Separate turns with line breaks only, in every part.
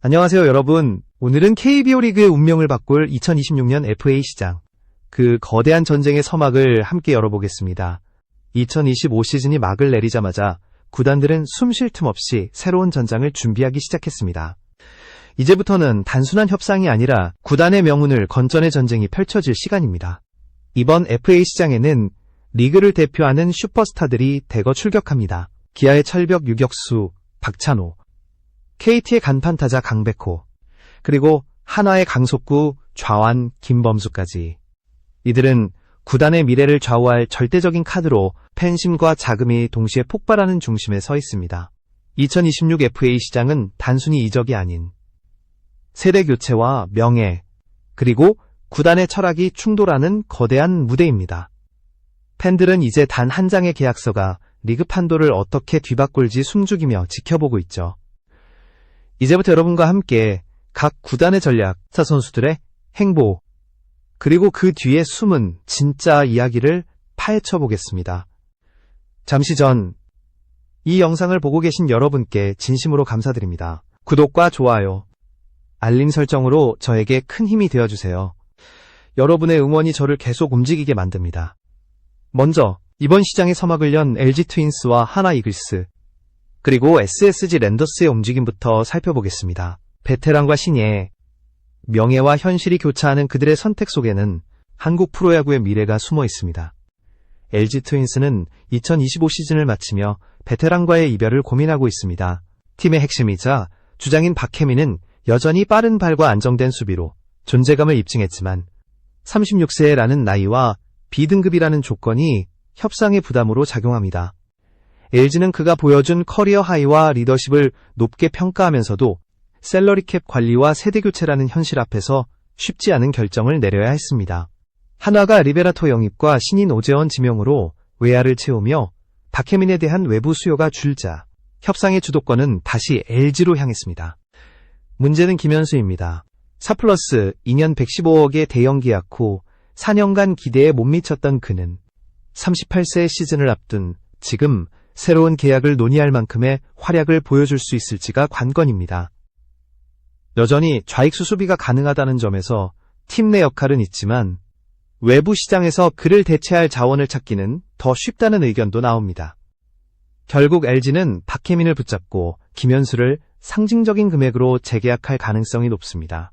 안녕하세요, 여러분. 오늘은 KBO 리그의 운명을 바꿀 2026년 FA 시장, 그 거대한 전쟁의 서막을 함께 열어보겠습니다. 2025 시즌이 막을 내리자마자 구단들은 숨 쉴 틈 없이 새로운 전장을 준비하기 시작했습니다. 이제부터는 단순한 협상이 아니라 구단의 명운을 건전의 전쟁이 펼쳐질 시간입니다. 이번 FA 시장에는 리그를 대표하는 슈퍼스타들이 대거 출격합니다. 기아의 철벽 유격수 박찬호, KT의 간판타자 강백호, 그리고 한화의 강속구 좌완 김범수까지. 이들은 구단의 미래를 좌우할 절대적인 카드로 팬심과 자금이 동시에 폭발하는 중심에 서 있습니다. 2026 FA 시장은 단순히 이적이 아닌 세대 교체와 명예, 그리고 구단의 철학이 충돌하는 거대한 무대입니다. 팬들은 이제 단 한 장의 계약서가 리그 판도를 어떻게 뒤바꿀지 숨죽이며 지켜보고 있죠. 이제부터 여러분과 함께 각 구단의 전략, 스타 선수들의 행보, 그리고 그 뒤에 숨은 진짜 이야기를 파헤쳐 보겠습니다. 잠시 전 이 영상을 보고 계신 여러분께 진심으로 감사드립니다. 구독과 좋아요, 알림 설정으로 저에게 큰 힘이 되어주세요. 여러분의 응원이 저를 계속 움직이게 만듭니다. 먼저 이번 시장의 서막을 연 LG 트윈스와 하나 이글스, 그리고 SSG 랜더스의 움직임부터 살펴보겠습니다. 베테랑과 신예, 명예와 현실이 교차하는 그들의 선택 속에는 한국 프로야구의 미래가 숨어 있습니다. LG 트윈스는 2025 시즌을 마치며 베테랑과의 이별을 고민하고 있습니다. 팀의 핵심이자 주장인 박혜민은 여전히 빠른 발과 안정된 수비로 존재감을 입증했지만 36세라는 나이와 B등급이라는 조건이 협상의 부담으로 작용합니다. LG는 그가 보여준 커리어 하이와 리더십을 높게 평가하면서도 셀러리캡 관리와 세대교체라는 현실 앞에서 쉽지 않은 결정을 내려야 했습니다. 한화가 리베라토 영입과 신인 오재원 지명으로 외야를 채우며 박혜민에 대한 외부 수요가 줄자 협상의 주도권은 다시 LG로 향했습니다. 문제는 김현수입니다. 4플러스 2년 115억의 대형 계약 후 4년간 기대에 못 미쳤던 그는 38세의 시즌을 앞둔 지금 새로운 계약을 논의할 만큼의 활약을 보여줄 수 있을지가 관건입니다. 여전히 좌익수 수비가 가능하다는 점에서 팀 내 역할은 있지만 외부 시장에서 그를 대체할 자원을 찾기는 더 쉽다는 의견도 나옵니다. 결국 LG는 박혜민을 붙잡고 김현수를 상징적인 금액으로 재계약할 가능성이 높습니다.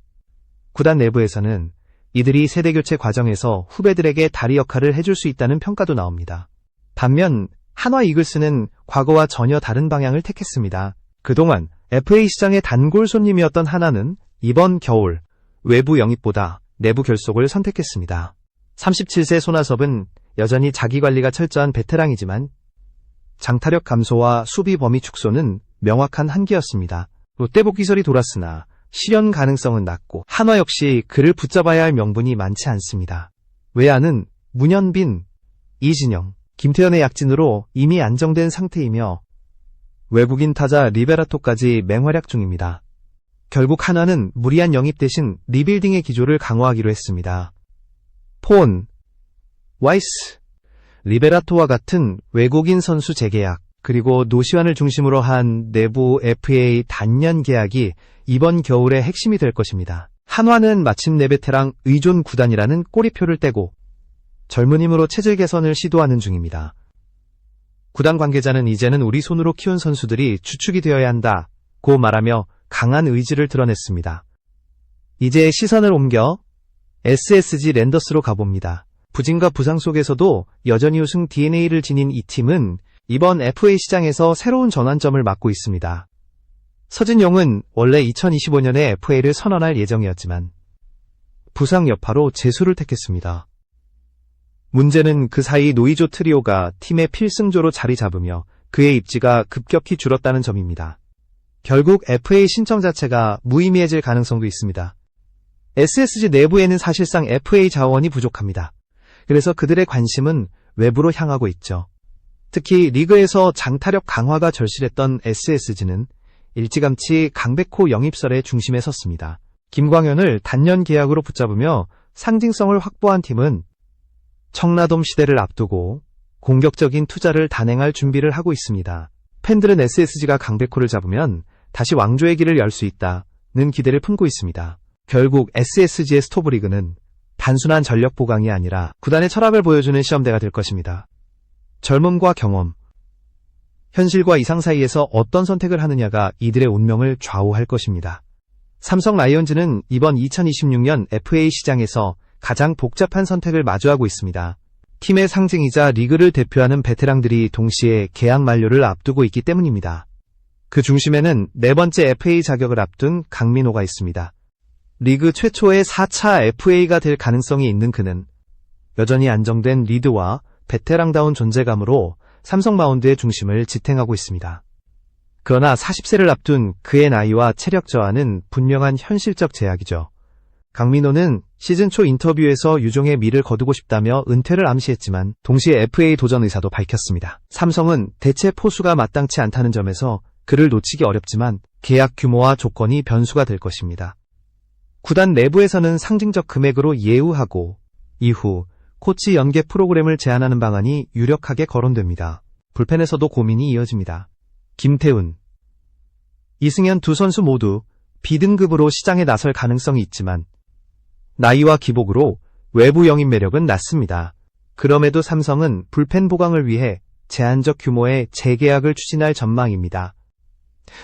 구단 내부에서는 이들이 세대교체 과정에서 후배들에게 다리 역할을 해줄 수 있다는 평가도 나옵니다. 반면 한화 이글스는 과거와 전혀 다른 방향을 택했습니다. 그동안 FA 시장의 단골 손님이었던 한화는 이번 겨울 외부 영입보다 내부 결속을 선택했습니다. 37세 손아섭은 여전히 자기관리가 철저한 베테랑이지만 장타력 감소와 수비 범위 축소는 명확한 한계였습니다. 롯데복 기설이 돌았으나 실현 가능성은 낮고 한화 역시 그를 붙잡아야 할 명분이 많지 않습니다. 외야는 문현빈, 이진영, 김태현의 약진으로 이미 안정된 상태이며 외국인 타자 리베라토까지 맹활약 중입니다. 결국 한화는 무리한 영입 대신 리빌딩의 기조를 강화하기로 했습니다. 폰, 와이스, 리베라토와 같은 외국인 선수 재계약, 그리고 노시환을 중심으로 한 내부 FA 단년 계약이 이번 겨울의 핵심이 될 것입니다. 한화는 마침내 베테랑 의존 구단이라는 꼬리표를 떼고 젊은 힘으로 체질 개선을 시도하는 중입니다. 구단 관계자는 이제는 우리 손으로 키운 선수들이 주축이 되어야 한다고 말하며 강한 의지를 드러냈습니다. 이제 시선을 옮겨 SSG 랜더스로 가봅니다. 부진과 부상 속에서도 여전히 우승 DNA를 지닌 이 팀은 이번 FA 시장에서 새로운 전환점을 맞고 있습니다. 서진용은 원래 2025년에 FA를 선언할 예정이었지만 부상 여파로 재수를 택했습니다. 문제는 그 사이 노이조 트리오가 팀의 필승조로 자리 잡으며 그의 입지가 급격히 줄었다는 점입니다. 결국 FA 신청 자체가 무의미해질 가능성도 있습니다. SSG 내부에는 사실상 FA 자원이 부족합니다. 그래서 그들의 관심은 외부로 향하고 있죠. 특히 리그에서 장타력 강화가 절실했던 SSG는 일찌감치 강백호 영입설의 중심에 섰습니다. 김광현을 단년 계약으로 붙잡으며 상징성을 확보한 팀은 청라돔 시대를 앞두고 공격적인 투자를 단행할 준비를 하고 있습니다. 팬들은 SSG가 강백호를 잡으면 다시 왕조의 길을 열 수 있다, 기대를 품고 있습니다. 결국 SSG의 스토브리그는 단순한 전력 보강이 아니라 구단의 철학을 보여주는 시험대가 될 것입니다. 젊음과 경험, 현실과 이상 사이에서 어떤 선택을 하느냐가 이들의 운명을 좌우할 것입니다. 삼성 라이온즈는 이번 2026년 FA 시장에서 가장 복잡한 선택을 마주하고 있습니다. 팀의 상징이자 리그를 대표하는 베테랑들이 동시에 계약 만료를 앞두고 있기 때문입니다. 그 중심에는 네 번째 FA 자격을 앞둔 강민호가 있습니다. 리그 최초의 4차 FA가 될 가능성이 있는 그는 여전히 안정된 리드와 베테랑다운 존재감으로 삼성 마운드의 중심을 지탱하고 있습니다. 그러나 40세를 앞둔 그의 나이와 체력 저하는 분명한 현실적 제약이죠. 강민호는 시즌 초 인터뷰에서 유종의 미를 거두고 싶다며 은퇴를 암시했지만 동시에 FA 도전 의사도 밝혔습니다. 삼성은 대체 포수가 마땅치 않다는 점에서 그를 놓치기 어렵지만 계약 규모와 조건이 변수가 될 것입니다. 구단 내부에서는 상징적 금액으로 예우하고 이후 코치 연계 프로그램을 제안하는 방안이 유력하게 거론됩니다. 불펜에서도 고민이 이어집니다. 김태훈, 이승현 두 선수 모두 B등급으로 시장에 나설 가능성이 있지만 나이와 기복으로 외부 영입 매력은 낮습니다. 그럼에도 삼성은 불펜 보강을 위해 제한적 규모의 재계약을 추진할 전망입니다.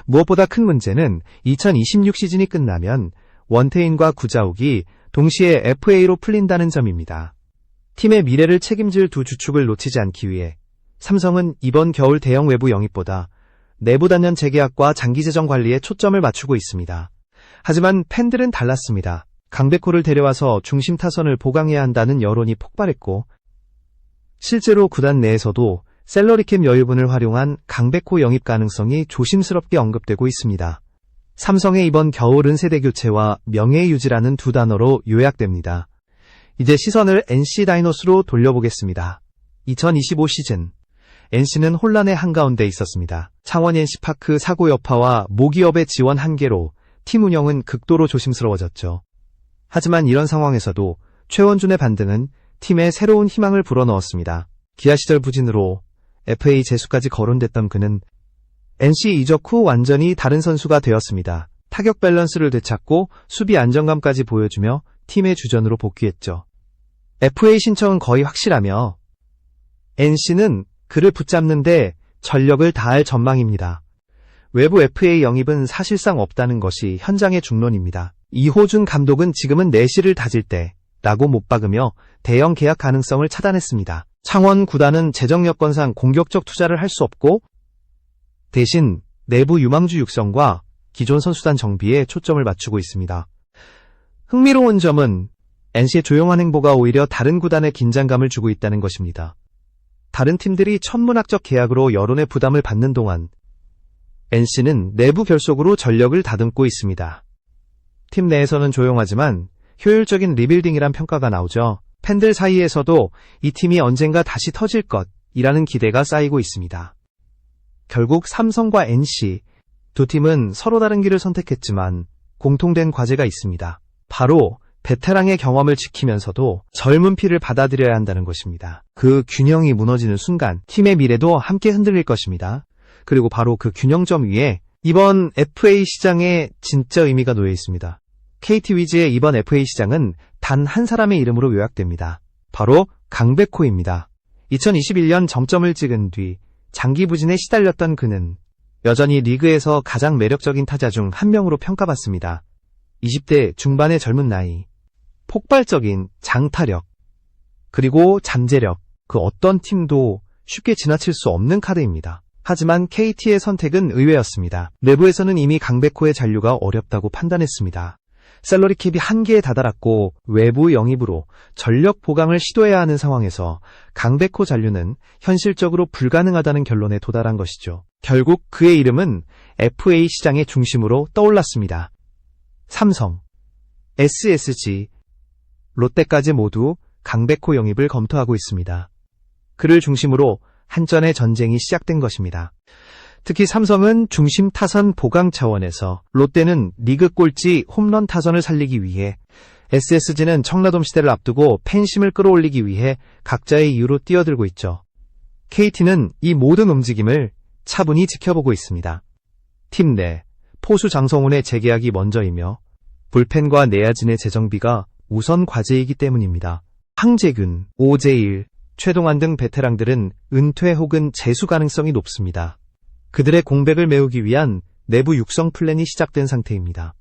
무엇보다 큰 문제는 2026 시즌이 끝나면 원태인과 구자욱이 동시에 FA로 풀린다는 점입니다. 팀의 미래를 책임질 두 주축을 놓치지 않기 위해 삼성은 이번 겨울 대형 외부 영입보다 내부 단연 재계약과 장기 재정 관리에 초점을 맞추고 있습니다. 하지만 팬들은 달랐습니다. 강백호를 데려와서 중심 타선을 보강해야 한다는 여론이 폭발했고 실제로 구단 내에서도 셀러리캡 여유분을 활용한 강백호 영입 가능성이 조심스럽게 언급되고 있습니다. 삼성의 이번 겨울은 세대교체와 명예유지라는 두 단어로 요약됩니다. 이제 시선을 NC 다이노스로 돌려보겠습니다. 2025 시즌 NC는 혼란의 한가운데 있었습니다. 창원 NC파크 사고 여파와 모기업의 지원 한계로 팀 운영은 극도로 조심스러워졌죠. 하지만 이런 상황에서도 최원준의 반등은 팀에 새로운 희망을 불어넣었습니다. 기아 시절 부진으로 FA 재수까지 거론됐던 그는 NC 이적 후 완전히 다른 선수가 되었습니다. 타격 밸런스를 되찾고 수비 안정감까지 보여주며 팀의 주전으로 복귀했죠. FA 신청은 거의 확실하며 NC는 그를 붙잡는데 전력을 다할 전망입니다. 외부 FA 영입은 사실상 없다는 것이 현장의 중론입니다. 이호준 감독은 지금은 내실을 다질 때라고 못 박으며 대형 계약 가능성을 차단했습니다. 창원 구단은 재정 여건상 공격적 투자를 할 수 없고 대신 내부 유망주 육성과 기존 선수단 정비에 초점을 맞추고 있습니다. 흥미로운 점은 NC의 조용한 행보가 오히려 다른 구단에 긴장감을 주고 있다는 것입니다. 다른 팀들이 천문학적 계약으로 여론의 부담을 받는 동안 NC는 내부 결속으로 전력을 다듬고 있습니다. 팀 내에서는 조용하지만 효율적인 리빌딩이란 평가가 나오죠. 팬들 사이에서도 이 팀이 언젠가 다시 터질 것이라는 기대가 쌓이고 있습니다. 결국 삼성과 NC 두 팀은 서로 다른 길을 선택했지만 공통된 과제가 있습니다. 바로 베테랑의 경험을 지키면서도 젊은 피를 받아들여야 한다는 것입니다. 그 균형이 무너지는 순간 팀의 미래도 함께 흔들릴 것입니다. 그리고 바로 그 균형점 위에 이번 FA 시장에 진짜 의미가 놓여 있습니다. KT 위즈의 이번 FA 시장은 단 한 사람의 이름으로 요약됩니다. 바로 강백호입니다. 2021년 정점을 찍은 뒤 장기 부진에 시달렸던 그는 여전히 리그에서 가장 매력적인 타자 중 한 명으로 평가받습니다. 20대 중반의 젊은 나이, 폭발적인 장타력, 그리고 잠재력, 그 어떤 팀도 쉽게 지나칠 수 없는 카드입니다. 하지만 KT의 선택은 의외였습니다. 내부에서는 이미 강백호의 잔류가 어렵다고 판단했습니다. 셀러리 캡이 한계에 다다랐고 외부 영입으로 전력 보강을 시도해야 하는 상황에서 강백호 잔류는 현실적으로 불가능하다는 결론에 도달한 것이죠. 결국 그의 이름은 FA 시장의 중심으로 떠올랐습니다. 삼성, SSG, 롯데까지 모두 강백호 영입을 검토하고 있습니다. 그를 중심으로 한전의 전쟁이 시작된 것입니다. 특히 삼성은 중심 타선 보강 차원에서, 롯데는 리그 꼴찌 홈런 타선을 살리기 위해, SSG는 청라돔 시대를 앞두고 팬심을 끌어올리기 위해 각자의 이유로 뛰어들고 있죠. KT는 이 모든 움직임을 차분히 지켜보고 있습니다. 팀 내 포수 장성훈의 재계약이 먼저이며 불펜과 내야진의 재정비가 우선 과제이기 때문입니다. 황재균, 오재일, 최동환 등 베테랑들은 은퇴 혹은 재수 가능성이 높습니다. 그들의 공백을 메우기 위한 내부 육성 플랜이 시작된 상태입니다.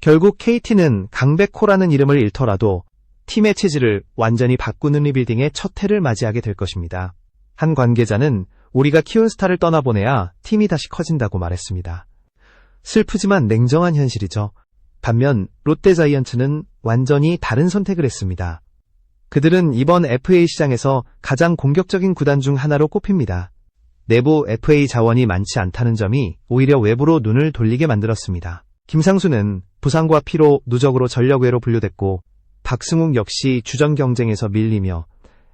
결국 KT는 강백호라는 이름을 잃더라도 팀의 체질을 완전히 바꾸는 리빌딩의 첫 해를 맞이하게 될 것입니다. 한 관계자는 우리가 키운 스타를 떠나보내야 팀이 다시 커진다고 말했습니다. 슬프지만 냉정한 현실이죠. 반면 롯데자이언츠는 완전히 다른 선택을 했습니다. 그들은 이번 FA 시장에서 가장 공격적인 구단 중 하나로 꼽힙니다. 내부 FA 자원이 많지 않다는 점이 오히려 외부로 눈을 돌리게 만들었습니다. 김상수는 부상과 피로 누적으로 전력외로 분류됐고 박승욱 역시 주전 경쟁에서 밀리며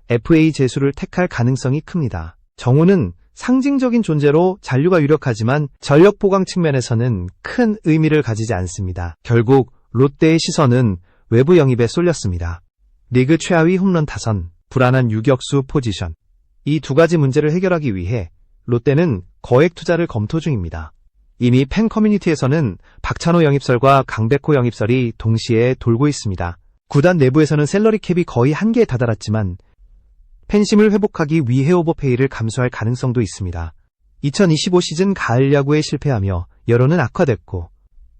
FA 재수를 택할 가능성이 큽니다. 정우는 상징적인 존재로 잔류가 유력하지만 전력 보강 측면에서는 큰 의미를 가지지 않습니다. 결국 롯데의 시선은 외부 영입에 쏠렸습니다. 리그 최하위 홈런 타선, 불안한 유격수 포지션. 이 두 가지 문제를 해결하기 위해 롯데는 거액 투자를 검토 중입니다. 이미 팬 커뮤니티에서는 박찬호 영입설과 강백호 영입설이 동시에 돌고 있습니다. 구단 내부에서는 셀러리 캡이 거의 한계에 다다랐지만 팬심을 회복하기 위해 오버페이를 감수할 가능성도 있습니다. 2025 시즌 가을 야구에 실패하며 여론은 악화됐고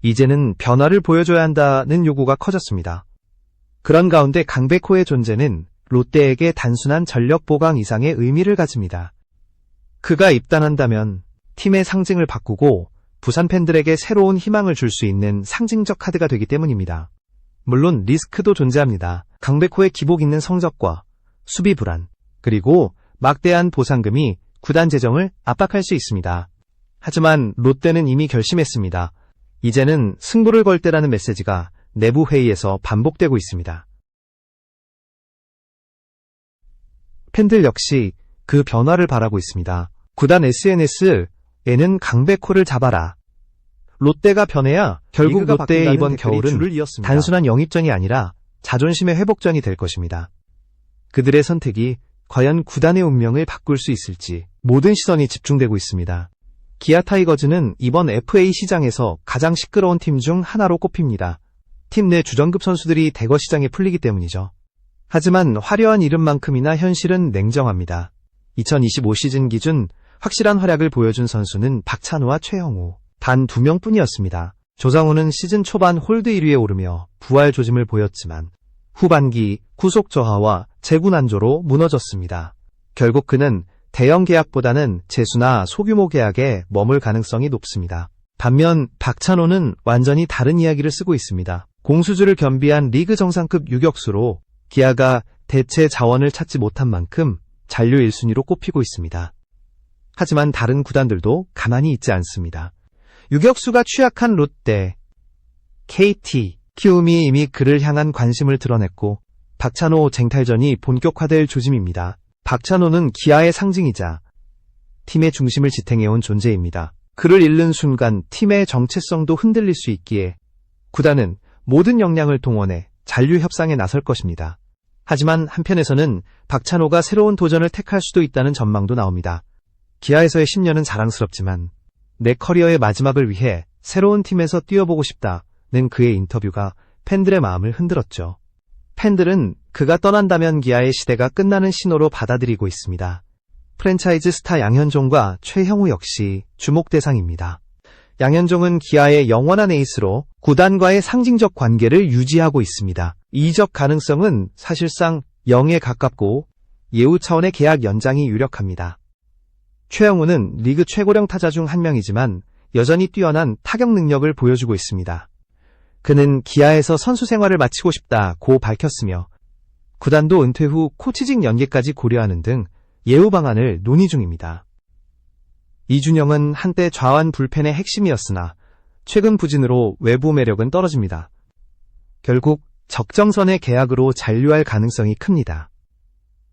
이제는 변화를 보여줘야 한다는 요구가 커졌습니다. 그런 가운데 강백호의 존재는 롯데에게 단순한 전력 보강 이상의 의미를 가집니다. 그가 입단한다면 팀의 상징을 바꾸고 부산 팬들에게 새로운 희망을 줄 수 있는 상징적 카드가 되기 때문입니다. 물론 리스크도 존재합니다. 강백호의 기복 있는 성적과 수비 불안, 그리고 막대한 보상금이 구단 재정을 압박할 수 있습니다. 하지만 롯데는 이미 결심했습니다. 이제는 승부를 걸 때라는 메시지가 내부 회의에서 반복되고 있습니다. 팬들 역시 그 변화를 바라고 있습니다. 구단 SNS에는 강백호를 잡아라. 롯데가 변해야 결국 롯데의 이번 겨울은 단순한 영입전이 아니라 자존심의 회복전이 될 것입니다. 그들의 선택이 과연 구단의 운명을 바꿀 수 있을지 모든 시선이 집중되고 있습니다. 기아 타이거즈는 이번 FA 시장에서 가장 시끄러운 팀 중 하나로 꼽힙니다. 팀 내 주전급 선수들이 대거 시장에 풀리기 때문이죠. 하지만 화려한 이름만큼이나 현실은 냉정합니다. 2025 시즌 기준 확실한 활약을 보여준 선수는 박찬호와 최형우 단 2명뿐이었습니다. 조상우는 시즌 초반 홀드 1위에 오르며 부활 조짐을 보였지만 후반기 구속 저하와 재구 난조로 무너졌습니다. 결국 그는 대형 계약보다는 재수나 소규모 계약에 머물 가능성이 높습니다. 반면 박찬호는 완전히 다른 이야기를 쓰고 있습니다. 공수주를 겸비한 리그 정상급 유격수로 기아가 대체 자원을 찾지 못한 만큼 잔류 1순위로 꼽히고 있습니다. 하지만 다른 구단들도 가만히 있지 않습니다. 유격수가 취약한 롯데, KT, 키움이 이미 그를 향한 관심을 드러냈고 박찬호 쟁탈전이 본격화될 조짐입니다. 박찬호는 기아의 상징이자 팀의 중심을 지탱해온 존재입니다. 그를 잃는 순간 팀의 정체성도 흔들릴 수 있기에 구단은 모든 역량을 동원해 잔류 협상에 나설 것입니다. 하지만 한편에서는 박찬호가 새로운 도전을 택할 수도 있다는 전망도 나옵니다. 기아에서의 10년은 자랑스럽지만 내 커리어의 마지막을 위해 새로운 팀에서 뛰어보고 싶다는 그의 인터뷰가 팬들의 마음을 흔들었죠. 팬들은 그가 떠난다면 기아의 시대가 끝나는 신호로 받아들이고 있습니다. 프랜차이즈 스타 양현종과 최형우 역시 주목 대상입니다. 양현종은 기아의 영원한 에이스로 구단과의 상징적 관계를 유지하고 있습니다. 이적 가능성은 사실상 0에 가깝고 예우 차원의 계약 연장이 유력합니다. 최형우는 리그 최고령 타자 중 한 명이지만 여전히 뛰어난 타격 능력을 보여주고 있습니다. 그는 기아에서 선수 생활을 마치고 싶다고 밝혔으며 구단도 은퇴 후 코치직 연계까지 고려하는 등 예우 방안을 논의 중입니다. 이준영은 한때 좌완 불펜의 핵심이었으나 최근 부진으로 외부 매력은 떨어집니다. 결국 적정선의 계약으로 잔류할 가능성이 큽니다.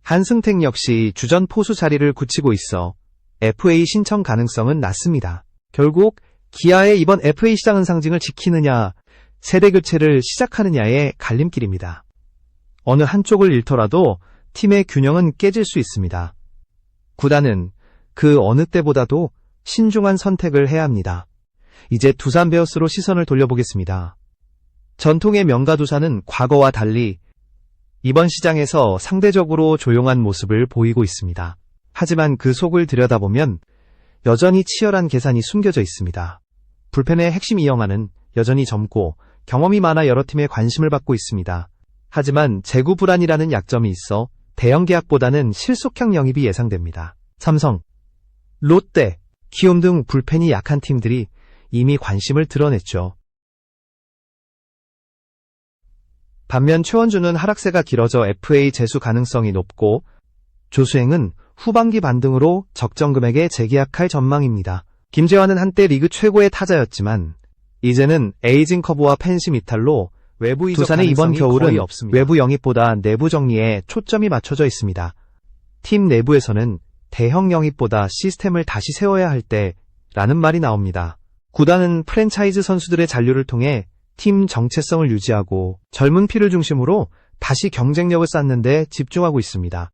한승택 역시 주전 포수 자리를 굳히고 있어 FA 신청 가능성은 낮습니다. 결국 기아의 이번 FA 시장은 상징을 지키느냐, 세대 교체를 시작하느냐의 갈림길입니다. 어느 한쪽을 잃더라도 팀의 균형은 깨질 수 있습니다. 구단은 그 어느 때보다도 신중한 선택을 해야 합니다. 이제 두산 베어스로 시선을 돌려보겠습니다. 전통의 명가 두산은 과거와 달리 이번 시장에서 상대적으로 조용한 모습을 보이고 있습니다. 하지만 그 속을 들여다보면 여전히 치열한 계산이 숨겨져 있습니다. 불펜의 핵심 이영하는 여전히 젊고 경험이 많아 여러 팀의 관심을 받고 있습니다. 하지만 재구 불안이라는 약점이 있어 대형 계약보다는 실속형 영입이 예상됩니다. 삼성, 롯데, 키움 등 불펜이 약한 팀들이 이미 관심을 드러냈죠. 반면 최원주는 하락세가 길어져 FA 재수 가능성이 높고 조수행은 후반기 반등으로 적정 금액에 재계약할 전망입니다. 김재환은 한때 리그 최고의 타자였지만 이제는 에이징 커브와 팬심 이탈로 외부 이적 두산의 이번 겨울은 외부 영입보다 내부 정리에 초점이 맞춰져 있습니다. 팀 내부에서는 대형 영입보다 시스템을 다시 세워야 할 때라는 말이 나옵니다. 구단은 프랜차이즈 선수들의 잔류를 통해 팀 정체성을 유지하고 젊은 피를 중심으로 다시 경쟁력을 쌓는 데 집중하고 있습니다.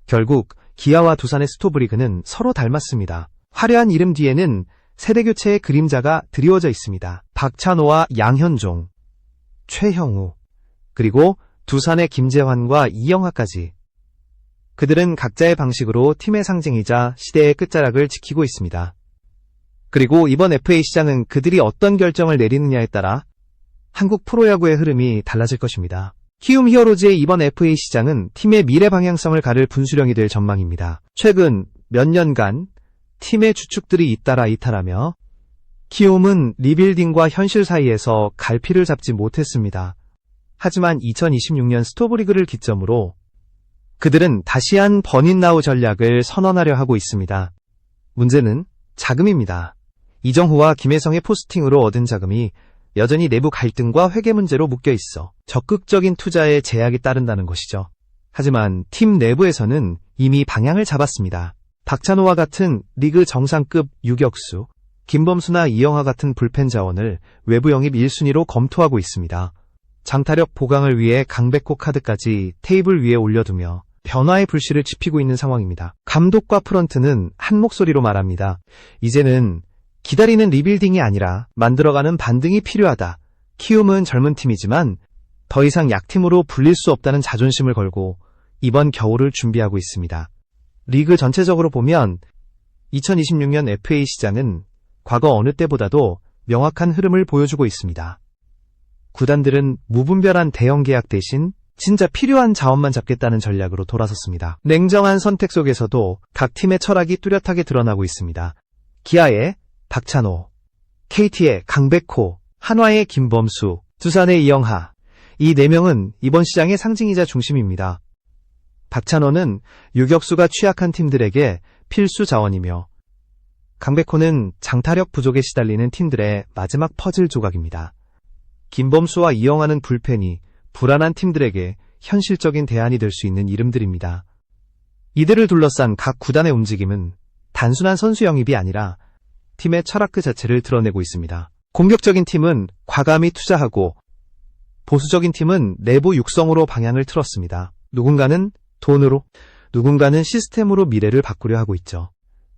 결국 기아와 두산의 스토브리그는 서로 닮았습니다. 화려한 이름 뒤에는 세대교체의 그림자가 드리워져 있습니다. 박찬호와 양현종, 최형우, 그리고 두산의 김재환과 이영하까지. 그들은 각자의 방식으로 팀의 상징이자 시대의 끝자락을 지키고 있습니다. 그리고 이번 FA 시장은 그들이 어떤 결정을 내리느냐에 따라 한국 프로야구의 흐름이 달라질 것입니다. 키움 히어로즈의 이번 FA 시장은 팀의 미래 방향성을 가를 분수령이 될 전망입니다. 최근 몇 년간 팀의 주축들이 잇따라 이탈하며 키움은 리빌딩과 현실 사이에서 갈피를 잡지 못했습니다. 하지만 2026년 스토브리그를 기점으로 그들은 다시 한 버닛나우 전략을 선언하려 하고 있습니다. 문제는 자금입니다. 이정후와 김혜성의 포스팅으로 얻은 자금이 여전히 내부 갈등과 회계 문제로 묶여 있어 적극적인 투자에 제약이 따른다는 것이죠. 하지만 팀 내부에서는 이미 방향을 잡았습니다. 박찬호와 같은 리그 정상급 유격수, 김범수나 이영하 같은 불펜 자원을 외부 영입 1순위로 검토하고 있습니다. 장타력 보강을 위해 강백호 카드까지 테이블 위에 올려두며 변화의 불씨를 지피고 있는 상황입니다. 감독과 프런트는 한 목소리로 말합니다. 이제는 기다리는 리빌딩이 아니라 만들어가는 반등이 필요하다. 키움은 젊은 팀이지만 더 이상 약팀으로 불릴 수 없다는 자존심을 걸고 이번 겨울을 준비하고 있습니다. 리그 전체적으로 보면 2026년 FA 시장은 과거 어느 때보다도 명확한 흐름을 보여주고 있습니다. 구단들은 무분별한 대형 계약 대신 진짜 필요한 자원만 잡겠다는 전략으로 돌아섰습니다. 냉정한 선택 속에서도 각 팀의 철학이 뚜렷하게 드러나고 있습니다. 기아의 박찬호, KT의 강백호, 한화의 김범수, 두산의 이영하, 이 4명은 이번 시장의 상징이자 중심입니다. 박찬호는 유격수가 취약한 팀들에게 필수 자원이며 강백호는 장타력 부족에 시달리는 팀들의 마지막 퍼즐 조각입니다. 김범수와 이영하는 불펜이 불안한 팀들에게 현실적인 대안이 될 수 있는 이름들입니다. 이들을 둘러싼 각 구단의 움직임은 단순한 선수 영입이 아니라 팀의 철학 그 자체를 드러내고 있습니다. 공격적인 팀은 과감히 투자하고 보수적인 팀은 내부 육성으로 방향을 틀었습니다. 누군가는 돈으로, 누군가는 시스템으로 미래를 바꾸려 하고 있죠.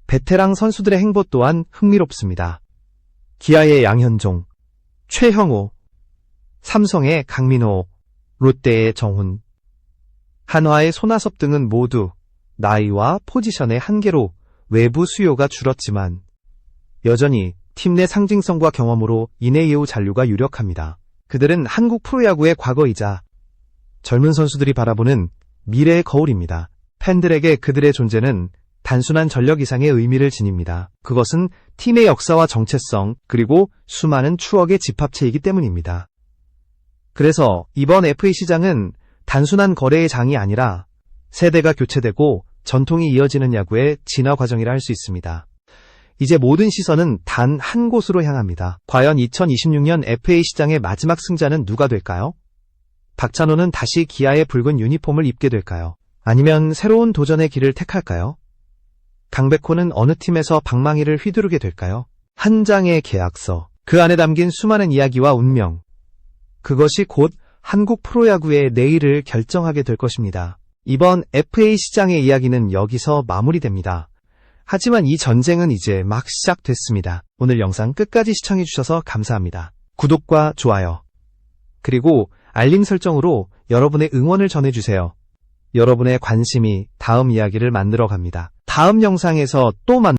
베테랑 선수들의 행보 또한 흥미롭습니다. 기아의 양현종, 최형우, 삼성의 강민호, 롯데의 정훈, 한화의 손아섭 등은 모두 나이와 포지션의 한계로 외부 수요가 줄었지만 여전히 팀 내 상징성과 경험으로 이내 이후 잔류가 유력합니다. 그들은 한국 프로야구의 과거이자 젊은 선수들이 바라보는 미래의 거울입니다. 팬들에게 그들의 존재는 단순한 전력 이상의 의미를 지닙니다. 그것은 팀의 역사와 정체성 그리고 수많은 추억의 집합체이기 때문입니다. 그래서 이번 FA 시장은 단순한 거래의 장이 아니라 세대가 교체되고 전통이 이어지는 야구의 진화 과정이라 할 수 있습니다. 이제 모든 시선은 단 한 곳으로 향합니다. 과연 2026년 FA 시장의 마지막 승자는 누가 될까요? 박찬호는 다시 기아의 붉은 유니폼을 입게 될까요? 아니면 새로운 도전의 길을 택할까요? 강백호는 어느 팀에서 방망이를 휘두르게 될까요? 한 장의 계약서, 그 안에 담긴 수많은 이야기와 운명, 그것이 곧 한국 프로야구의 내일을 결정하게 될 것입니다. 이번 FA 시장의 이야기는 여기서 마무리됩니다. 하지만 이 전쟁은 이제 막 시작됐습니다. 오늘 영상 끝까지 시청해주셔서 감사합니다. 구독과 좋아요, 그리고 알림 설정으로 여러분의 응원을 전해주세요. 여러분의 관심이 다음 이야기를 만들어 갑니다. 다음 영상에서 또